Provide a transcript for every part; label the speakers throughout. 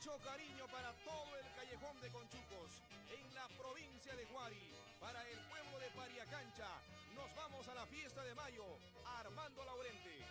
Speaker 1: mucho cariño para todo el callejón de Conchucos, en la provincia de Huari, para el pueblo de Pariacancha. Nos vamos a la fiesta de mayo, Armando Laurente.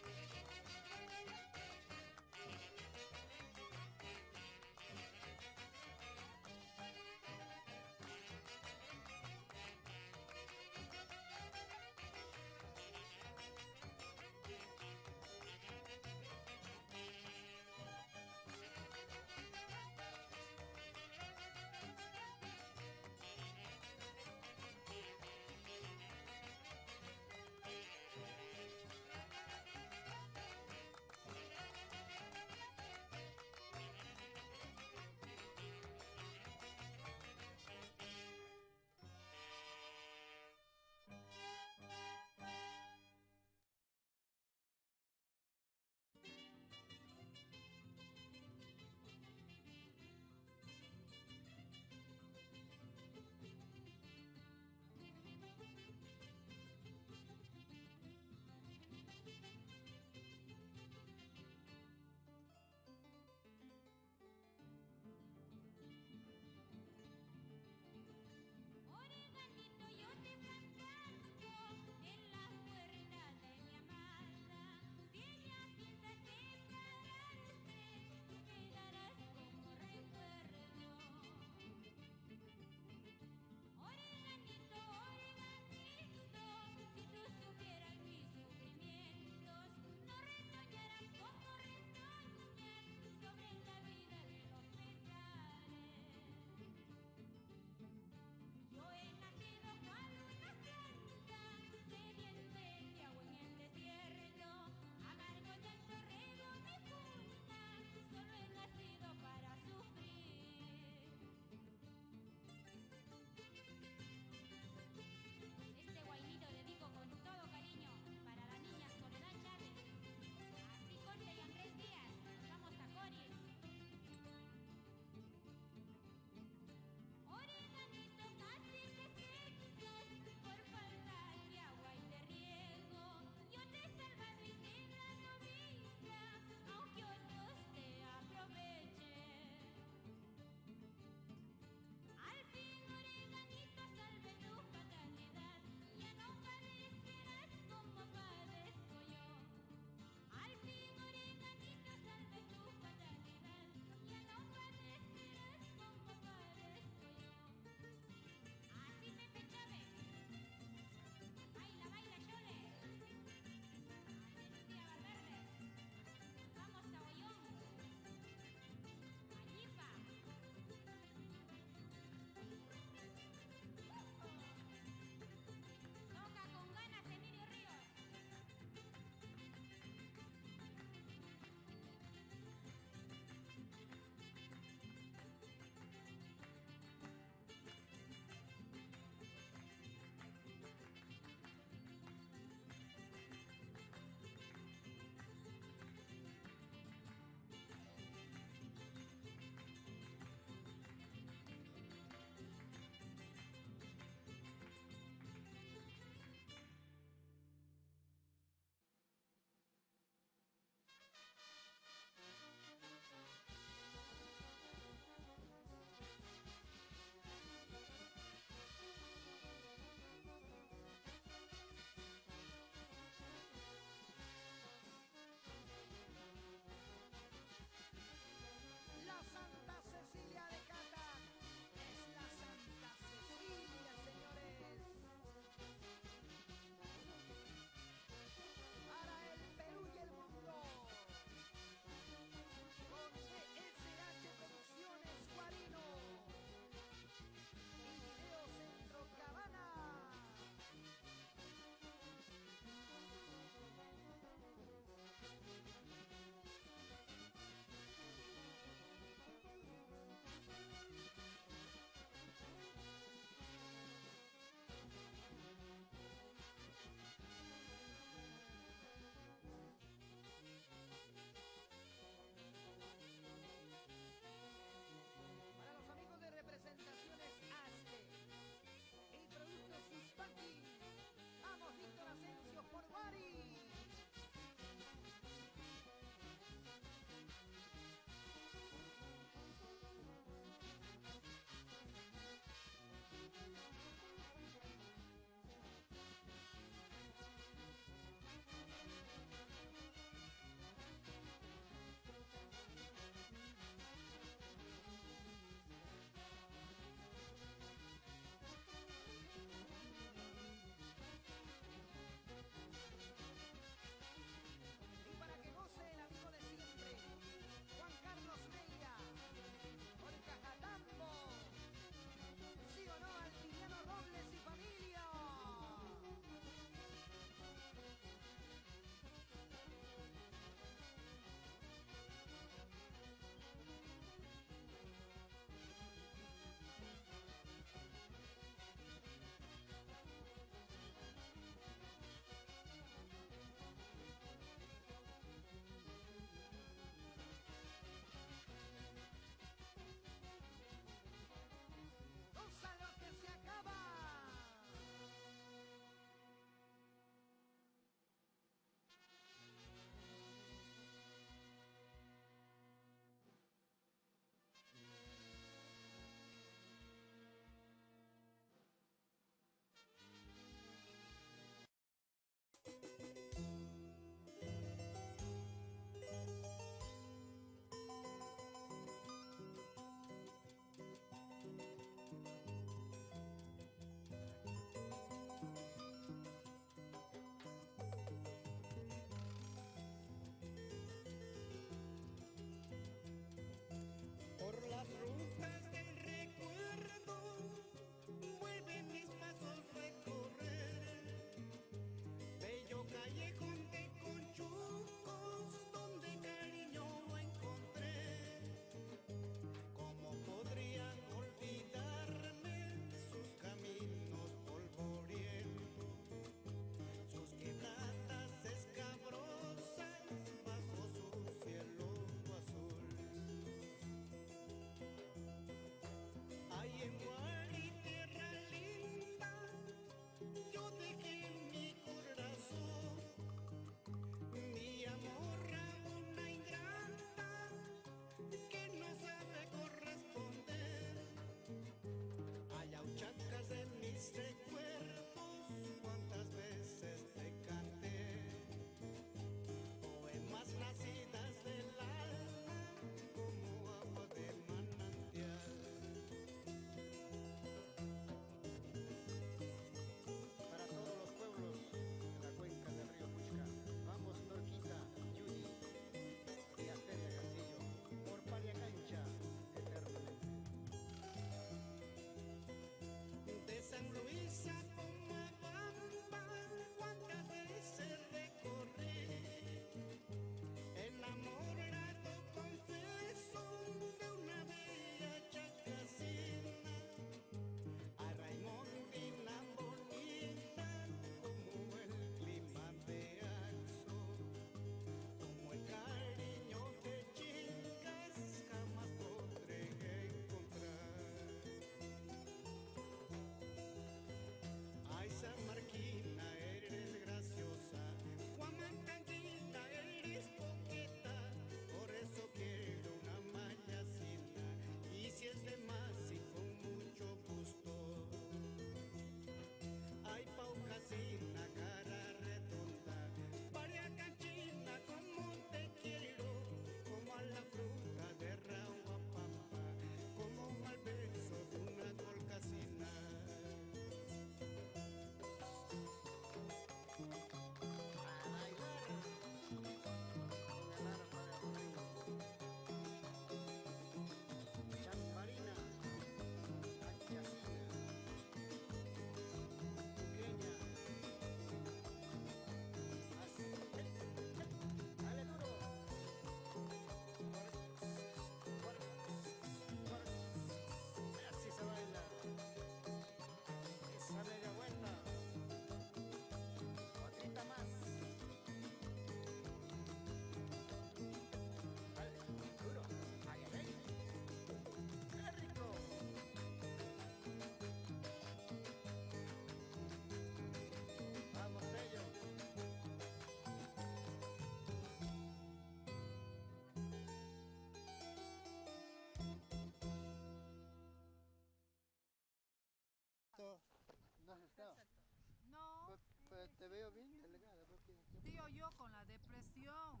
Speaker 2: yo con la depresión,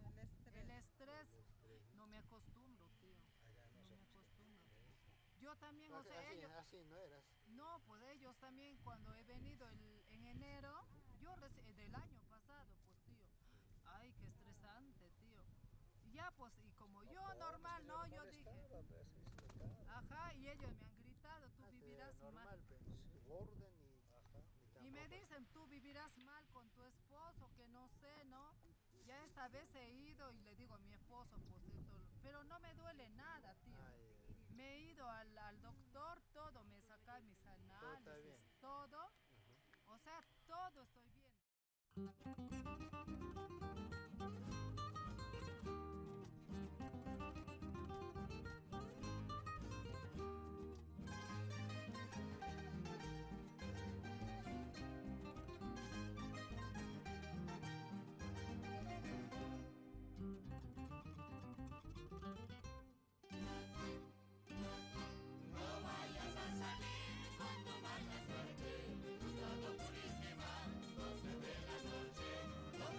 Speaker 2: el estrés,
Speaker 3: El estrés.
Speaker 2: no me acostumbro, tío.
Speaker 3: Allá no
Speaker 2: No
Speaker 3: se
Speaker 2: me
Speaker 3: acostumbra.
Speaker 2: acostumbro. Yo también, o sea,
Speaker 3: Así,
Speaker 2: ellos,
Speaker 3: así no eras.
Speaker 2: no, pues ellos también cuando he venido en enero, yo del año pasado, pues tío, ay, qué estresante, tío. Y ya pues, y como yo
Speaker 3: ¿Cómo?
Speaker 2: normal,
Speaker 3: Es que
Speaker 2: no, yo
Speaker 3: normal
Speaker 2: dije,
Speaker 3: estaba, pues, así se estaba.
Speaker 2: ajá, y ellos me han gritado, tú vivirás mal.
Speaker 3: Normal, pues, orden y,
Speaker 1: Ajá.
Speaker 3: ni
Speaker 2: Y me
Speaker 3: tampoco.
Speaker 2: dicen, tú vivirás mal con tu esposo, que no sé, ¿no? Ya esta vez he ido y le digo a mi esposo, pues esto, pero no me duele nada, tío.
Speaker 3: Ay,
Speaker 2: Me he ido al doctor, todo, me saca mis
Speaker 3: todo está
Speaker 2: análisis,
Speaker 3: bien.
Speaker 2: todo.
Speaker 3: Ajá.
Speaker 2: O sea, todo estoy bien.
Speaker 4: No vayas a salir con tu mala suerte, buscando por ir quemándose de la noche. No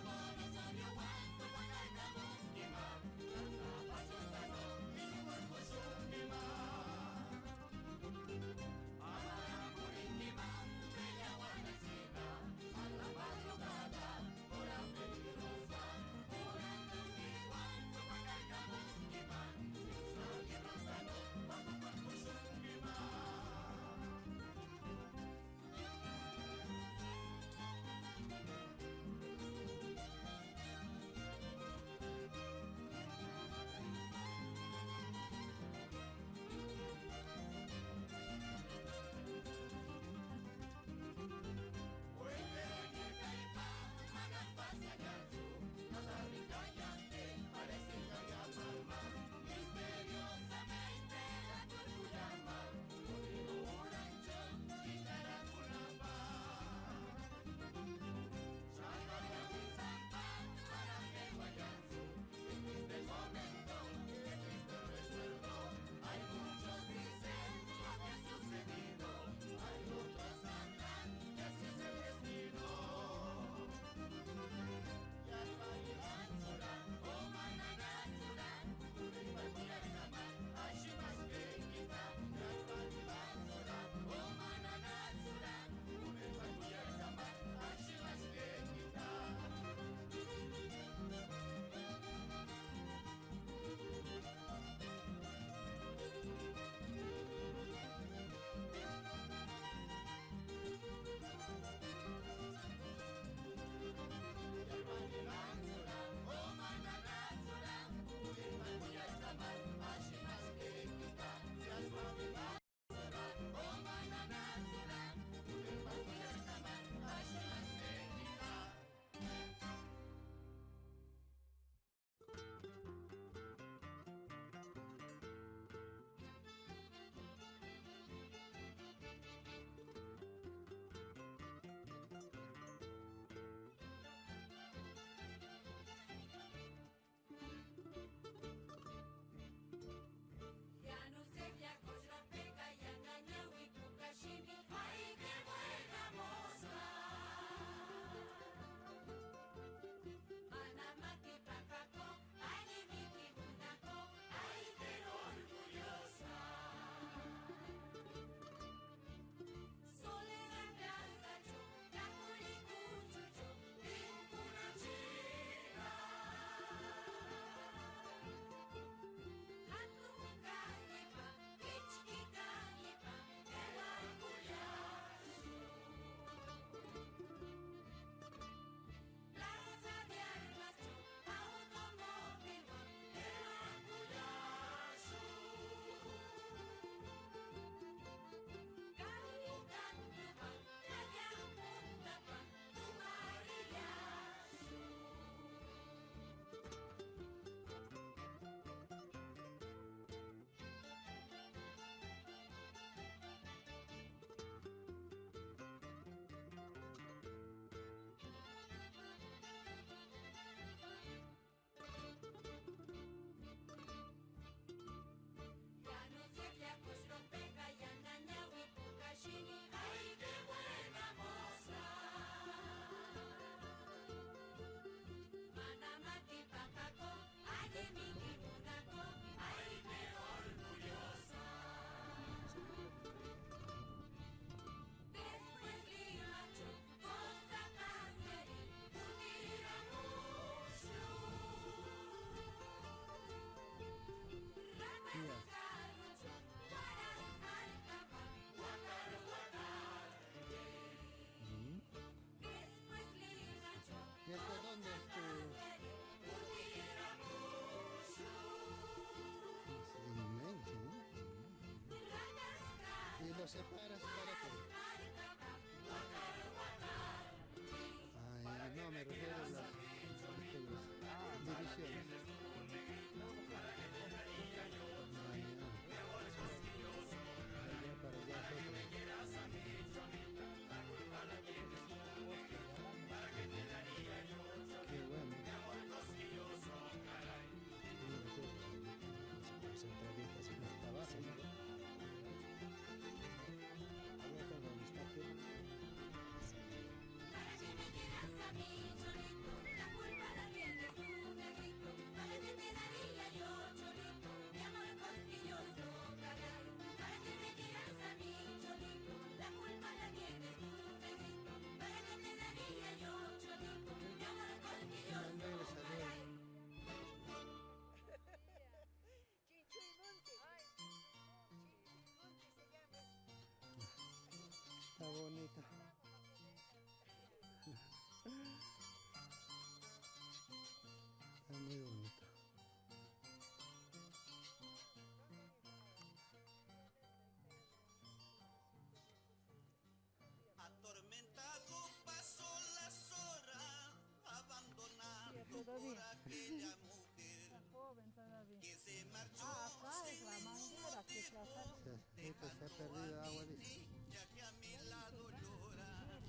Speaker 3: perdido agua, dice.
Speaker 4: niña que a mi lado llora.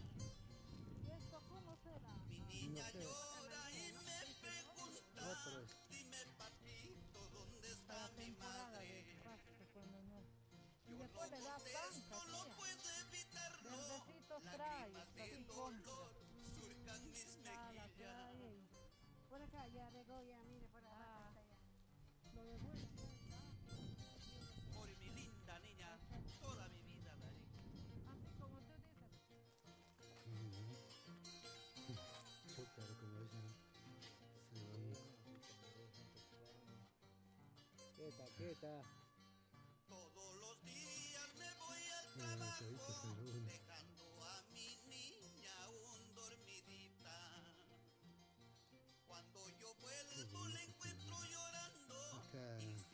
Speaker 2: ¿Y esto cómo será?
Speaker 3: No sé,
Speaker 4: Llora y me pregunta,
Speaker 3: otro es.
Speaker 4: dime papito, ¿dónde está
Speaker 2: Para
Speaker 4: mi
Speaker 2: temporada de
Speaker 4: madre?
Speaker 2: pasto cuando no. Y
Speaker 4: Yo no
Speaker 2: después le da
Speaker 4: contesto,
Speaker 2: banca,
Speaker 4: no
Speaker 2: tía.
Speaker 4: puedo evitarlo.
Speaker 2: Verdecitos trae,
Speaker 4: Lágrimas
Speaker 2: así
Speaker 4: de
Speaker 2: compra.
Speaker 4: dolor surcan mis
Speaker 2: Nada,
Speaker 4: mejillas.
Speaker 2: trae.
Speaker 5: Por acá ya regó, ya mire, por la vaca está ya.
Speaker 2: Lo de bueno,
Speaker 4: Por mi linda niña, toda mi vida daré.
Speaker 2: así como tú dices.
Speaker 3: Súper, como dicen. Se van. Quieta, quieta.
Speaker 4: Todos los días me voy al
Speaker 3: Mira, la
Speaker 4: trabajo,
Speaker 3: chavita se une.
Speaker 4: dejando a mi niña aún dormidita. Cuando yo vuelvo la encuentro llorando
Speaker 3: Acá,
Speaker 4: y su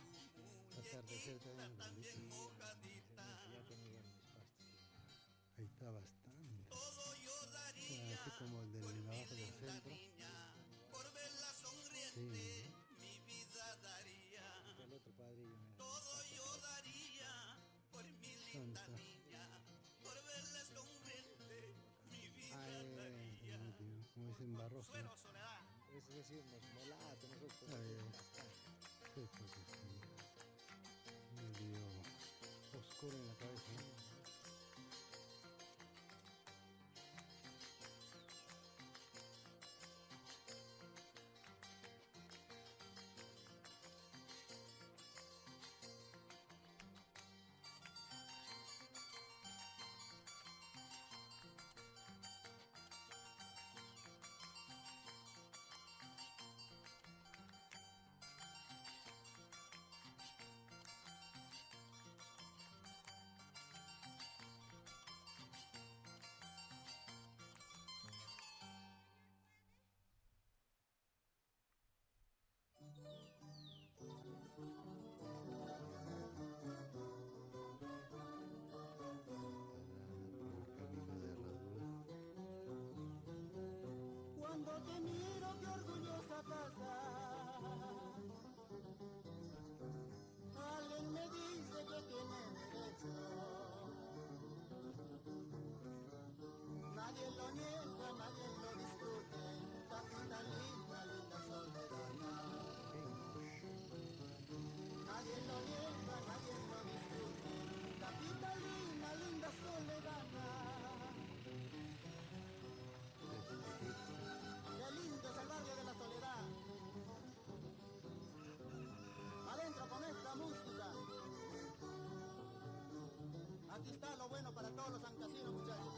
Speaker 3: atardecer
Speaker 4: muñequita también
Speaker 3: también.
Speaker 4: mojadita.
Speaker 3: Ya tenía mis pastos. Ahí está bastante.
Speaker 4: Todo yo
Speaker 3: Está
Speaker 4: daría
Speaker 3: así como el del
Speaker 4: por mi
Speaker 3: abajo del
Speaker 4: linda
Speaker 3: centro.
Speaker 4: niña, por verla sonriente,
Speaker 3: Sí.
Speaker 4: mi vida daría.
Speaker 3: El otro padrillo.
Speaker 4: Todo yo daría por mi linda
Speaker 3: Santa.
Speaker 4: niña, por verla sonriente, mi vida
Speaker 3: Ay,
Speaker 4: daría.
Speaker 3: como dicen barroso.
Speaker 4: Suero Soledad.
Speaker 3: Eso decimos molato, nosotros. Sí, pues sí. Medio oscuro en la cabeza, ¿no?
Speaker 4: Cuando te miro, qué orgullosa casa. Alguien me dice que tiene derecho. Nadie lo niega, nadie lo discute. Capitalina, linda soberana. Nadie lo niega, nadie lo discute. Capitalina, linda soberana. Qué lindo es el barrio de la Soledad. Adentro con esta música. Aquí está lo bueno para todos los sancasinos, muchachos.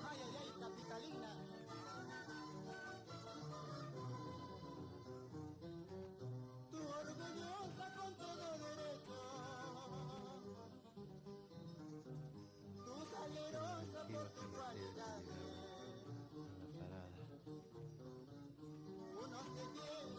Speaker 4: Ay, ay, ay, capitalina. Tú orgullosa con todo derecho. Tú salerosa por tu cualidad. Unos te quieren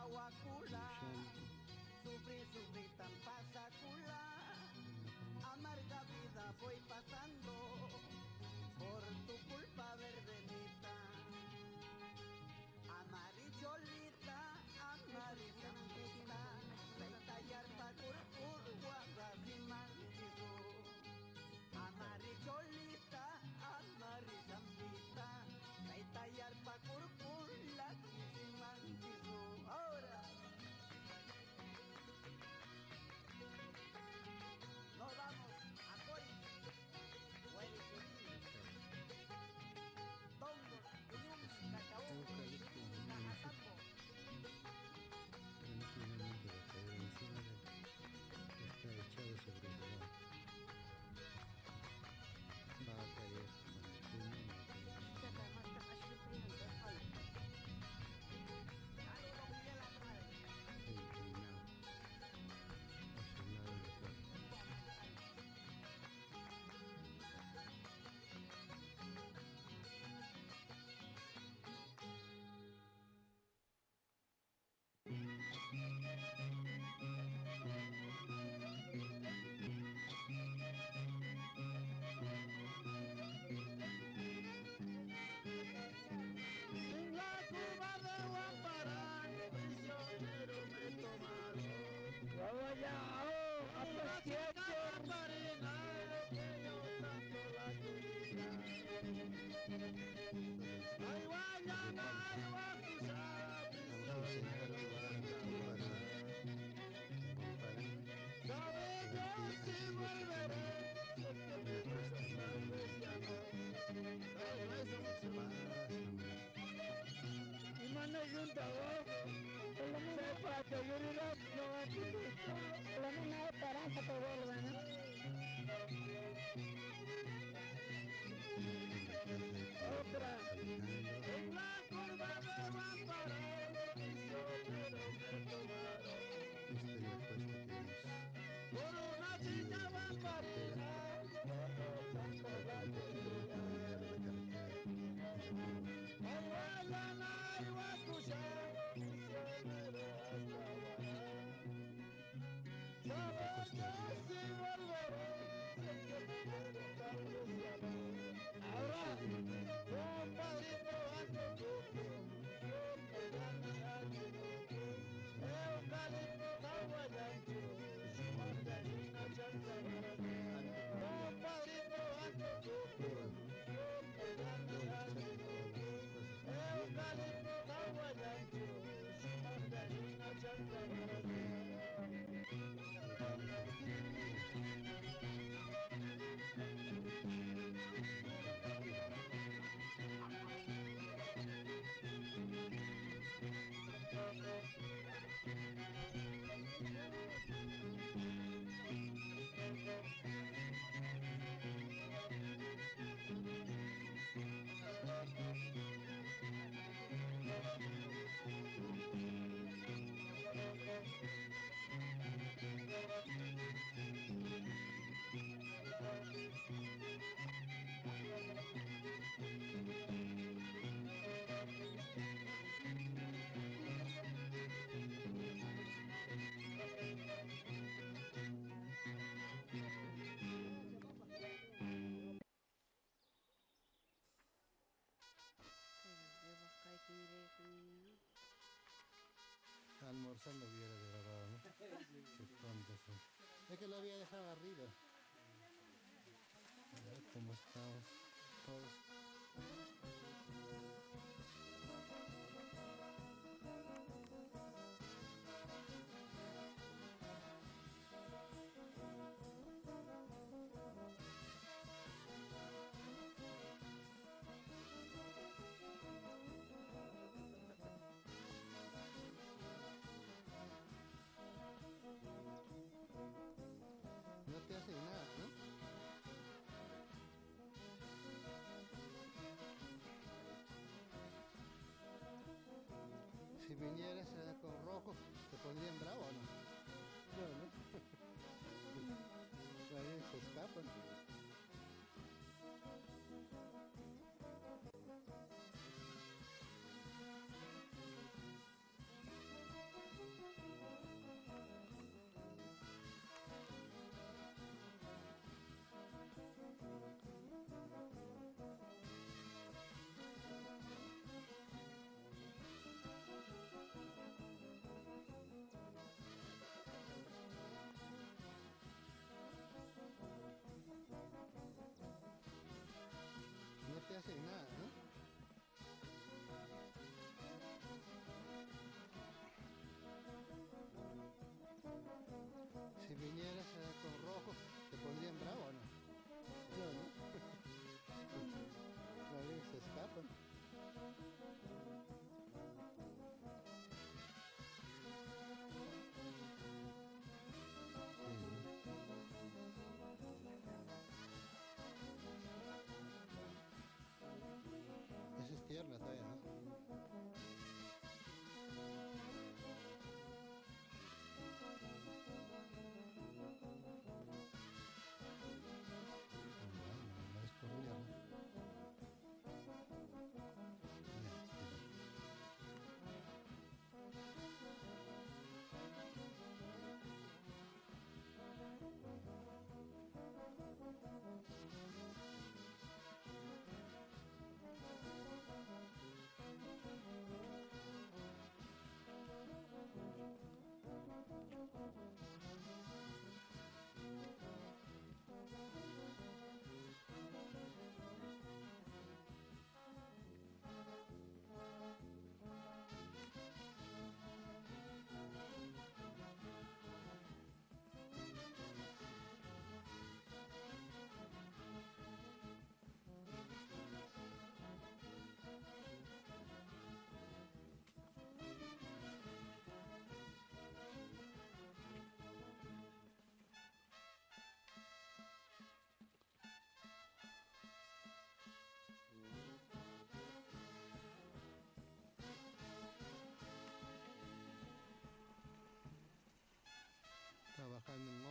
Speaker 4: guacula, sufrí tan pasacula, amarga vida voy pasando, por tu culpa verdenita, amarilolita, amarillambita, tallar pa curcur, guagas y manchizo, amarillolita, amarillambita, tallar pa curcur, la y manchizo. Ahora nos vamos a Cori, Guayquerín, Tongos, Uyum, Cacao, Cajatambo.
Speaker 3: Finalmente va a caer encima de está echado sobre el lado. Va a caer con el puño, va a caer el inclinado hacia el lado del carro.
Speaker 4: En la curva de Guamparán, prisionero me tomaron. Guayao, Marina, que yo tanto la quería. Ay, Guayana, ay, Guacusa,
Speaker 3: Vamos a enseñar que va a la curva de Guamparán.
Speaker 4: sabe yo si volveré, sé que me cuesta tal vez ya no. Ay, eso mucho más. Y mano junto a vos, por lo menos para que yo diga, no va a existir.
Speaker 5: Por lo menos hay esperanza que vuelva, ¿no?
Speaker 4: Otra.
Speaker 3: Alejandro,
Speaker 4: En la curva de Guamparán, prisionero me tomaron.
Speaker 3: esta es la cuesta que hemos
Speaker 4: Por una chica Guamparina, como tanto la
Speaker 3: falta un poquito más para llegar a la carretera de la curva.
Speaker 4: ay, Guayana, ay, Guacusa, prisionero hasta Guayana. Sabe yo si volveré, sé que me muero tal vez ya no. Ahora, compadrito, ando tuyo, yo te gane año. Eucalipto, Nahuayancho, mandarina, chantabarana. Compadrito, ando tuyo, yo te gane año. Eucalipto, Nahuayancho, mandarina, chantabarana.
Speaker 3: Almorzando hubiera grabado, ¿no? Qué tontos son. Es que lo había dejado arriba. A ver cómo estamos todos. No te hacen nada, ¿no? Si vinieras con rojo, ¿te pondrían bravo o no? No, ¿no? Ahí se escapan. 하는 거